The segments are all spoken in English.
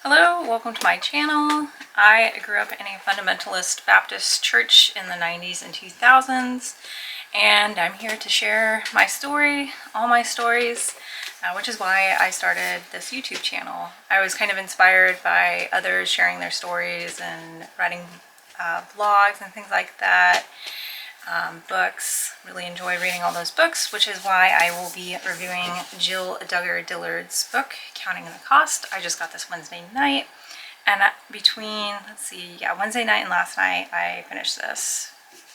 Hello, welcome to my channel. I grew up in a fundamentalist Baptist church in the 90s and 2000s, and I'm here to share my story, all my stories, which is why I started this YouTube channel. I was kind of inspired by others sharing their stories and writing vlogs and things like that. Books, really enjoy reading all those books, which is why I will be reviewing DUGGAR Dillard's book, Counting the Cost. I just got this Wednesday night, and between, Wednesday night and last night, I finished this.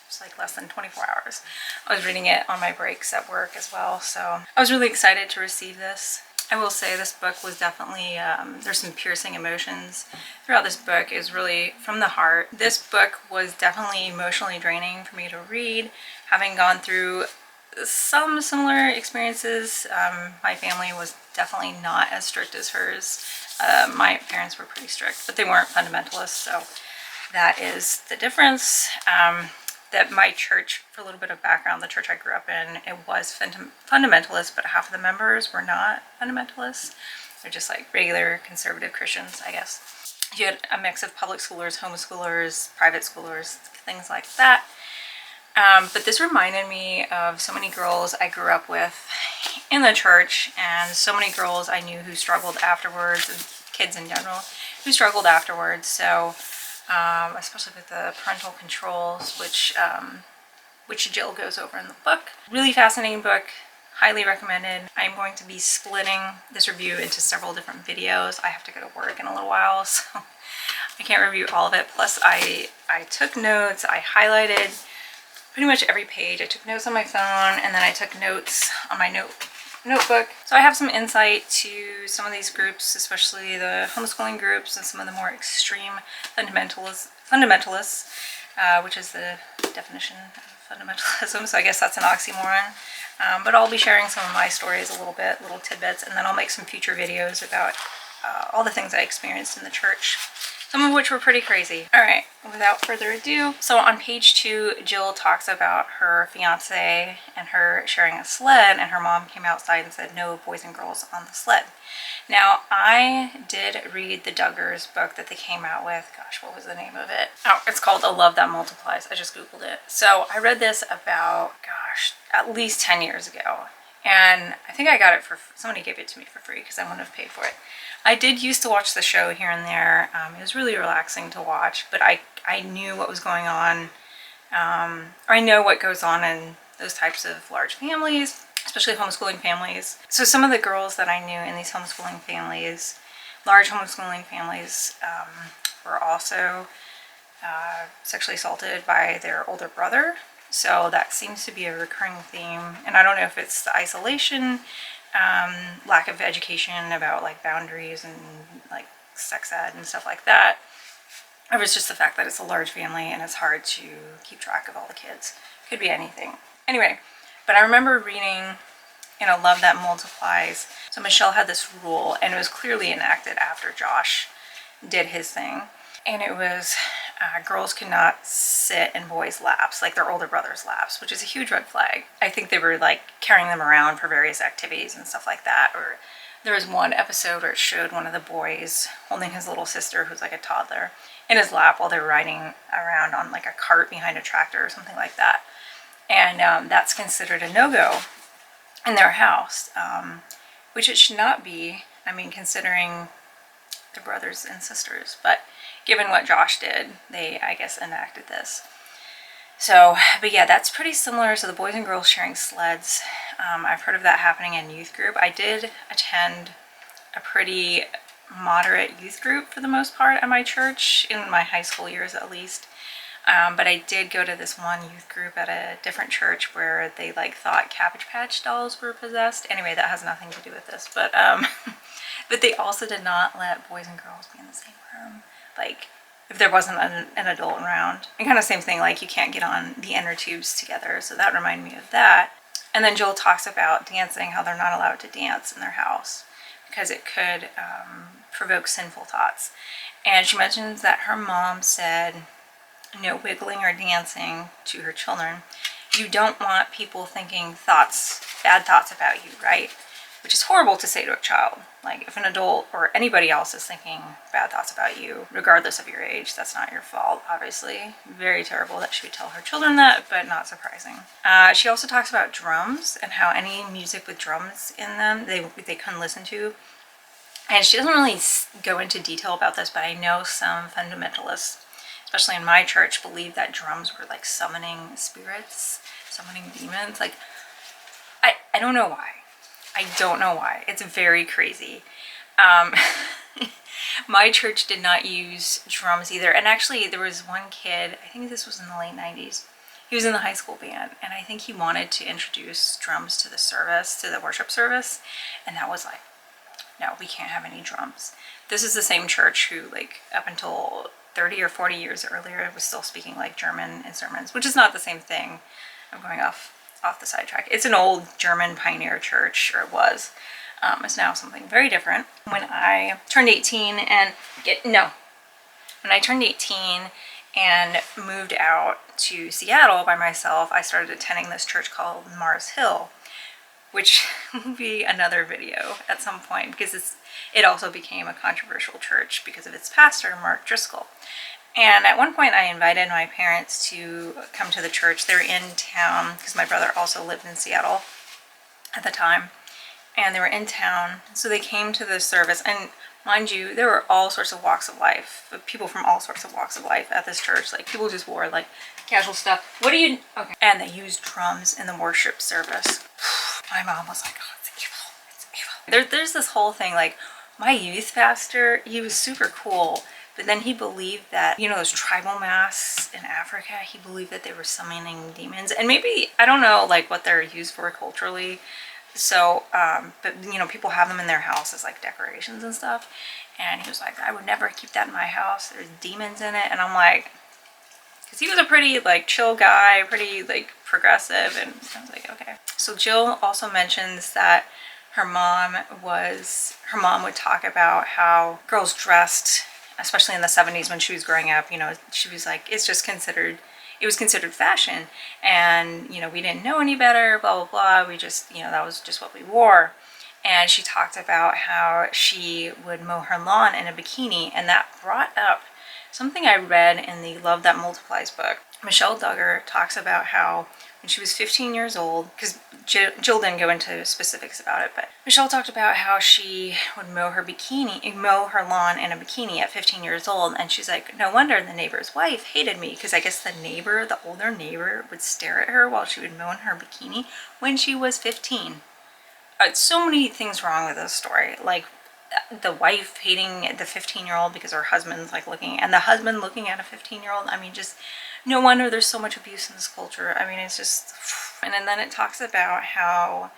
It's like less than 24 hours. I was reading it on my breaks at work as well, so I was really excited to receive this. I will say this book was definitely, there's some piercing emotions throughout this book. It was really from the heart. This book was definitely emotionally draining for me to read, having gone through some similar experiences. My family was definitely not as strict as hers. My parents were pretty strict, but they weren't fundamentalists, so that is the difference. That my church, for a little bit of background, the church I grew up in, it was fundamentalist, but half of the members were not fundamentalists. They're just like regular conservative Christians, I guess. You had a mix of public schoolers, homeschoolers, private schoolers, things like that. But this reminded me of so many girls I grew up with in the church, and so many girls I knew who struggled afterwards, and kids in general who struggled afterwards. So especially with the parental controls, which Jill goes over in the book. Really fascinating book, highly recommended. I'm going to be splitting this review into several different videos. I have to go to work in a little while, so I can't review all of it. Plus I took notes, I highlighted pretty much every page. I took notes on my phone, and then I took notes on my notebook. So I have some insight to some of these groups, especially the homeschooling groups and some of the more extreme fundamentalists, which is the definition of fundamentalism. So I guess that's an oxymoron. But I'll be sharing some of my stories a little bit, little tidbits, and then I'll make some future videos about all the things I experienced in the church, some of which were pretty crazy. All right, without further ado, so on page 2, Jill talks about her fiance and her sharing a sled, and her mom came outside and said, no boys and girls on the sled. Now, I did read the Duggars book that they came out with. Gosh, what was the name of it? Oh, it's called A Love That Multiplies. I just Googled it. So I read this about, gosh, at least 10 years ago. And I think I got it somebody gave it to me for free because I wouldn't have paid for it. I did used to watch the show here and there. It was really relaxing to watch, but I knew what was going on. Or I know what goes on in those types of large families, especially homeschooling families. So some of the girls that I knew in these homeschooling families, large homeschooling families, were also sexually assaulted by their older brother. So that seems to be a recurring theme. And I don't know if it's the isolation, lack of education about like boundaries and like sex ed and stuff like that. Or it's just the fact that it's a large family and it's hard to keep track of all the kids. Could be anything. Anyway, but I remember reading in A Love That Multiplies. So Michelle had this rule, and it was clearly enacted after Josh did his thing. And it was girls could not sit in boys' laps, like their older brother's laps, which is a huge red flag. I think they were like carrying them around for various activities and stuff like that. Or there was one episode where it showed one of the boys holding his little sister, who's like a toddler, in his lap while they're riding around on like a cart behind a tractor or something like that. And that's considered a no-go in their house, which it should not be. I mean, considering the brothers and sisters, but given what Josh did, they, I guess, enacted this. So, but yeah, that's pretty similar. So the boys and girls sharing sleds, I've heard of that happening in youth group. I did attend a pretty moderate youth group for the most part at my church, in my high school years at least. But I did go to this one youth group at a different church where they like thought Cabbage Patch dolls were possessed. Anyway, that has nothing to do with this, but but they also did not let boys and girls be in the same room. Like, if there wasn't an adult around. And kind of same thing, like you can't get on the inner tubes together. So that reminded me of that. And then Joel talks about dancing, how they're not allowed to dance in their house because it could provoke sinful thoughts. And she mentions that her mom said no wiggling or dancing to her children. You don't want people thinking bad thoughts about you, right? which is horrible to say to a child. Like, if an adult or anybody else is thinking bad thoughts about you, regardless of your age, that's not your fault, obviously. Very terrible that she would tell her children that, but not surprising. She also talks about drums and how any music with drums in them, they couldn't listen to. And she doesn't really go into detail about this, but I know some fundamentalists, especially in my church, believe that drums were like summoning spirits, summoning demons. Like, I don't know why. I don't know why. It's very crazy. My church did not use drums either. And actually, there was one kid, I think this was in the late 90s. He was in the high school band, and I think he wanted to introduce drums to the service, to the worship service. And that was like, no, we can't have any drums. This is the same church who, like, up until 30 or 40 years earlier was still speaking like German in sermons, which is not the same thing. I'm going off the sidetrack. It's an old German pioneer church, or it was. It's now something very different. When I turned 18 and when I turned 18 and moved out to Seattle by myself, I started attending this church called Mars Hill, which will be another video at some point, because it also became a controversial church because of its pastor, Mark Driscoll. And at one point I invited my parents to come to the church. They were in town because my brother also lived in Seattle at the time, and they were in town. So they came to the service, and mind you, there were all sorts of walks of life, people from all sorts of walks of life at this church. Like, people just wore like casual stuff. Okay. And they used drums in the worship service. My mom was like, oh, it's evil, it's evil. There's this whole thing, like, my youth pastor, he was super cool, but then he believed that, you know, those tribal masks in Africa, he believed that they were summoning demons. And maybe, I don't know, like, what they're used for culturally. So, but, you know, people have them in their house as, like, decorations and stuff. And he was like, I would never keep that in my house. There's demons in it. And I'm like, because he was a pretty, like, chill guy, pretty, like, progressive. And I was like, okay. So Jill also mentions that her mom would talk about how girls dressed, especially in the 70s when she was growing up, you know, she was like, it was considered fashion, and, you know, we didn't know any better, blah, blah, blah. We just, you know, that was just what we wore. And she talked about how she would mow her lawn in a bikini, and that brought up something I read in the Love That Multiplies book. Michelle Duggar talks about how when she was 15 years old, because Jill didn't go into specifics about it, but Michelle talked about how she would mow her lawn in a bikini at 15 years old, and she's like, no wonder the neighbor's wife hated me, because I guess the older neighbor would stare at her while she would mow in her bikini when she was 15. So many things wrong with this story, like the wife hating the 15-year-old because her husband's like looking, and the husband looking at a 15-year-old. I mean, just no wonder there's so much abuse in this culture. I mean, it's just, and then it talks about how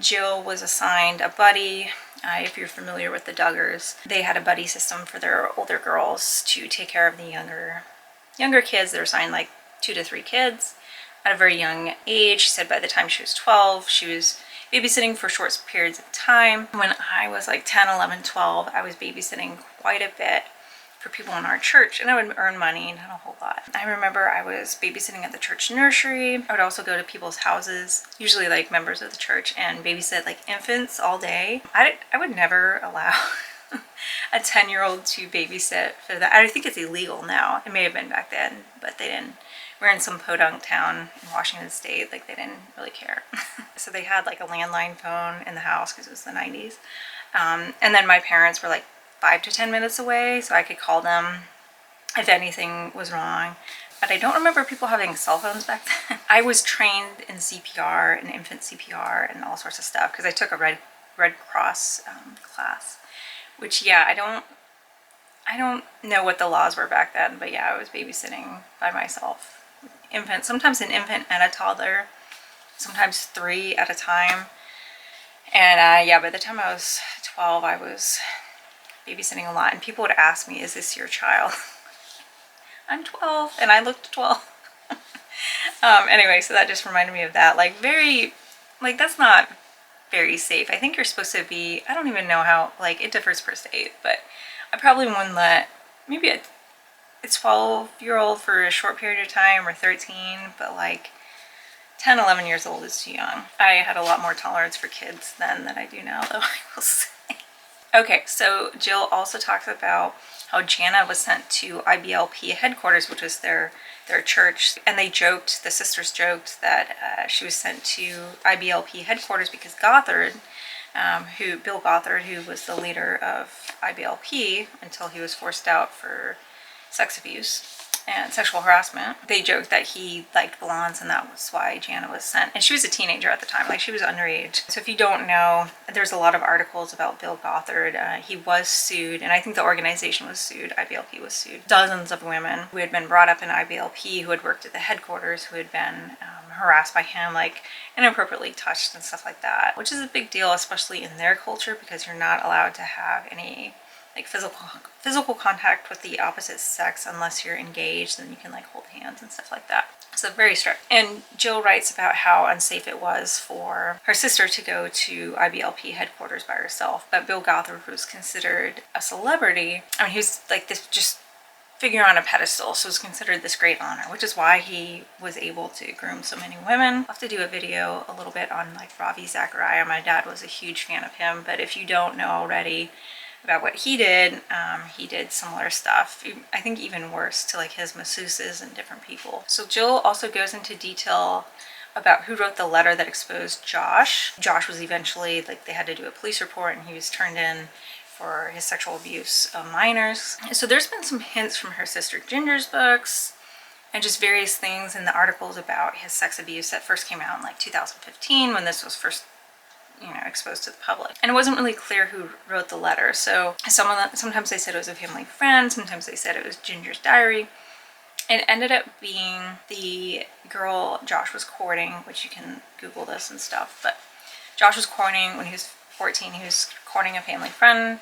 Jill was assigned a buddy. If you're familiar with the Duggars, they had a buddy system for their older girls to take care of the younger kids. They're assigned like 2 to 3 kids at a very young age. She said by the time she was 12, she was babysitting for short periods of time. When I was like 10, 11, 12, I was babysitting quite a bit for people in our church, and I would earn money, not a whole lot. I remember I was babysitting at the church nursery. I would also go to people's houses, usually like members of the church, and babysit like infants all day. I would never allow a 10-year-old to babysit for that. I think it's illegal now. It may have been back then, but they didn't. We're in some podunk town in Washington State, like they didn't really care. So they had like a landline phone in the house because it was the 90s. And then my parents were like 5 to 10 minutes away, so I could call them if anything was wrong. But I don't remember people having cell phones back then. I was trained in CPR and infant CPR and all sorts of stuff because I took a Red Cross class, which, yeah, I don't know what the laws were back then, but yeah, I was babysitting by myself. Infant, sometimes an infant and a toddler, sometimes 3 at a time. And yeah, by the time I was 12, I was babysitting a lot, and people would ask me, is this your child? I'm 12 and I looked 12. Anyway, so that just reminded me of that. Like, that's not very safe. I think you're supposed to be, I don't even know how, like, it differs per state, but I probably wouldn't let maybe a 12-year-old for a short period of time, or 13, but like 10, 11 years old is too young. I had a lot more tolerance for kids then than I do now, though, I will say. Okay, so Jill also talks about how Jana was sent to IBLP headquarters, which was their church, and they joked, the sisters joked, that she was sent to IBLP headquarters because Gothard, Bill Gothard, who was the leader of IBLP until he was forced out for sex abuse and sexual harassment, they joked that he liked blondes and that was why Jana was sent. And she was a teenager at the time, like she was underage. So if you don't know, there's a lot of articles about Bill Gothard. He was sued, and I think the organization was sued, IBLP was sued. Dozens of women who had been brought up in IBLP, who had worked at the headquarters, who had been harassed by him, like inappropriately touched and stuff like that, which is a big deal, especially in their culture, because you're not allowed to have any like physical contact with the opposite sex unless you're engaged, then you can like hold hands and stuff like that. So very strict. And Jill writes about how unsafe it was for her sister to go to IBLP headquarters by herself. But Bill Gothard was considered a celebrity. I mean, he was like this just figure on a pedestal, so it was considered this great honor, which is why he was able to groom so many women. I'll have to do a video a little bit on like Ravi Zachariah. My dad was a huge fan of him, but if you don't know already about what he did similar stuff, I think even worse, to like his masseuses and different people. So Jill also goes into detail about who wrote the letter that exposed Josh. Josh was eventually, like, they had to do a police report and he was turned in for his sexual abuse of minors. So there's been some hints from her sister Ginger's books and just various things in the articles about his sex abuse that first came out in like 2015 when this was first exposed to the public. And it wasn't really clear who wrote the letter. So sometimes they said it was a family friend, sometimes they said it was Ginger's diary. It ended up being the girl Josh was courting, which you can Google this and stuff, but Josh was courting when he was 14. He was courting a family friend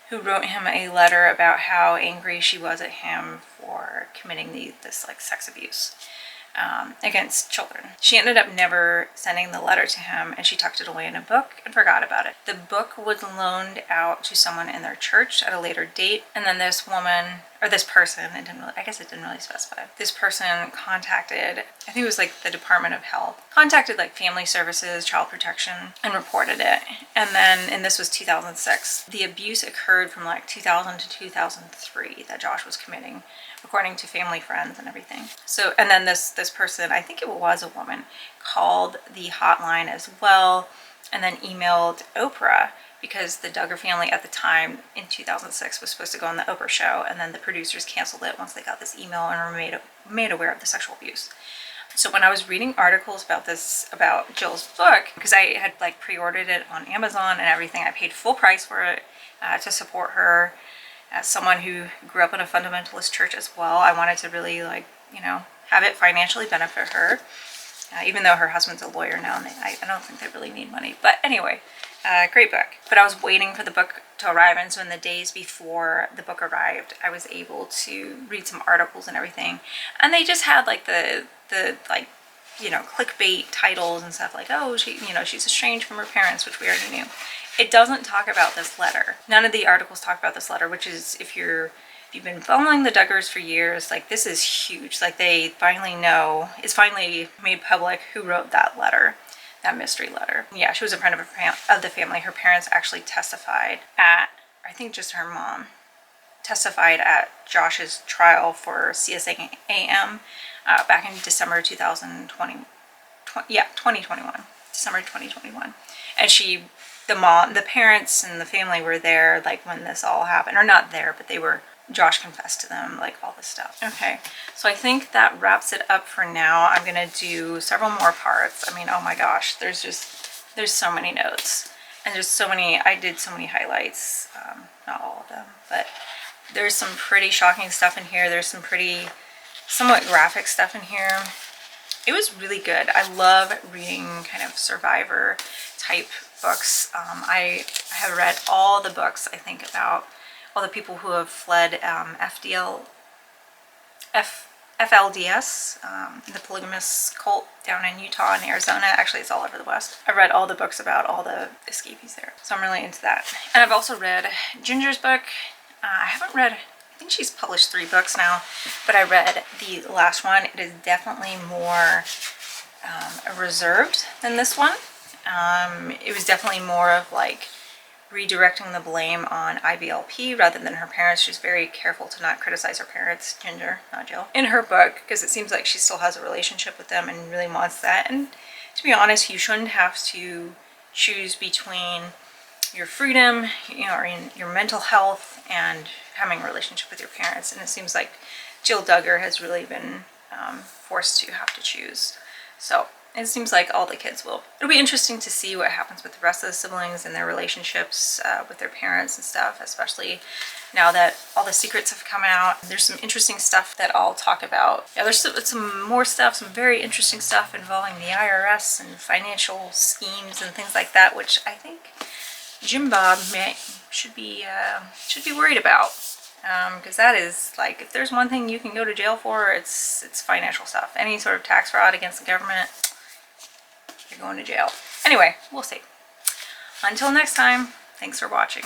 who wrote him a letter about how angry she was at him for committing this like sex abuse against children. She ended up never sending the letter to him, and she tucked it away in a book and forgot about it. The book was loaned out to someone in their church at a later date, and then this woman, or this person, I guess it didn't really specify. This person contacted, I think it was like the Department of Health, contacted like Family Services, Child Protection, and reported it. And then, and this was 2006, the abuse occurred from like 2000 to 2003 that Josh was committing, according to family friends and everything. So, and then this person, I think it was a woman, called the hotline as well, and then emailed Oprah, because the Duggar family at the time in 2006 was supposed to go on the Oprah show, and then the producers canceled it once they got this email and were made aware of the sexual abuse. So when I was reading articles about this, about Jill's book, because I had like pre-ordered it on Amazon and everything, I paid full price for it to support her. As someone who grew up in a fundamentalist church as well, I wanted to really like, have it financially benefit her, even though her husband's a lawyer now, and I don't think they really need money. But anyway, great book. But I was waiting for the book to arrive, and so in the days before the book arrived, I was able to read some articles and everything, and they just had like the like, clickbait titles and stuff like, oh, she's estranged from her parents, which we already knew. It doesn't talk about this letter. None of the articles talk about this letter, which is, if you've been following the Duggars for years, like this is huge. Like they finally know, it's finally made public who wrote that letter, that mystery letter. Yeah, she was a friend of the family. Her parents actually testified at, I think just her mom, testified at Josh's trial for CSAM back in December 2021. December 2021. And the parents and the family were there like when this all happened, or not there, but Josh confessed to them, like all this stuff. Okay, so I think that wraps it up for now. I'm gonna do several more parts. I mean, oh my gosh, there's so many notes, and I did so many highlights, not all of them, but there's some pretty shocking stuff in here. There's some pretty somewhat graphic stuff in here. It was really good. I love reading kind of survivor type books. I have read all the books, I think, about all the people who have fled FLDS, the polygamous cult down in Utah and Arizona. Actually, it's all over the West. I've read all the books about all the escapees there, so I'm really into that. And I've also read Ginger's book. I haven't read, I think she's published 3 books now, but I read the last one. It is definitely more reserved than this one. It was definitely more of like redirecting the blame on IBLP rather than her parents. She's very careful to not criticize her parents, Ginger, not Jill, in her book, because it seems like she still has a relationship with them and really wants that. And to be honest, you shouldn't have to choose between your freedom, you know, or your mental health and having a relationship with your parents. And it seems like Jill Duggar has really been forced to have to choose. So it seems like all the kids will. It'll be interesting to see what happens with the rest of the siblings and their relationships with their parents and stuff, especially now that all the secrets have come out. There's some interesting stuff that I'll talk about. Yeah, there's some more stuff, some very interesting stuff involving the IRS and financial schemes and things like that, which I think Jim Bob should be worried about. Because that is, like, if there's one thing you can go to jail for, it's financial stuff. Any sort of tax fraud against the government, you're going to jail. Anyway, we'll see. Until next time, thanks for watching.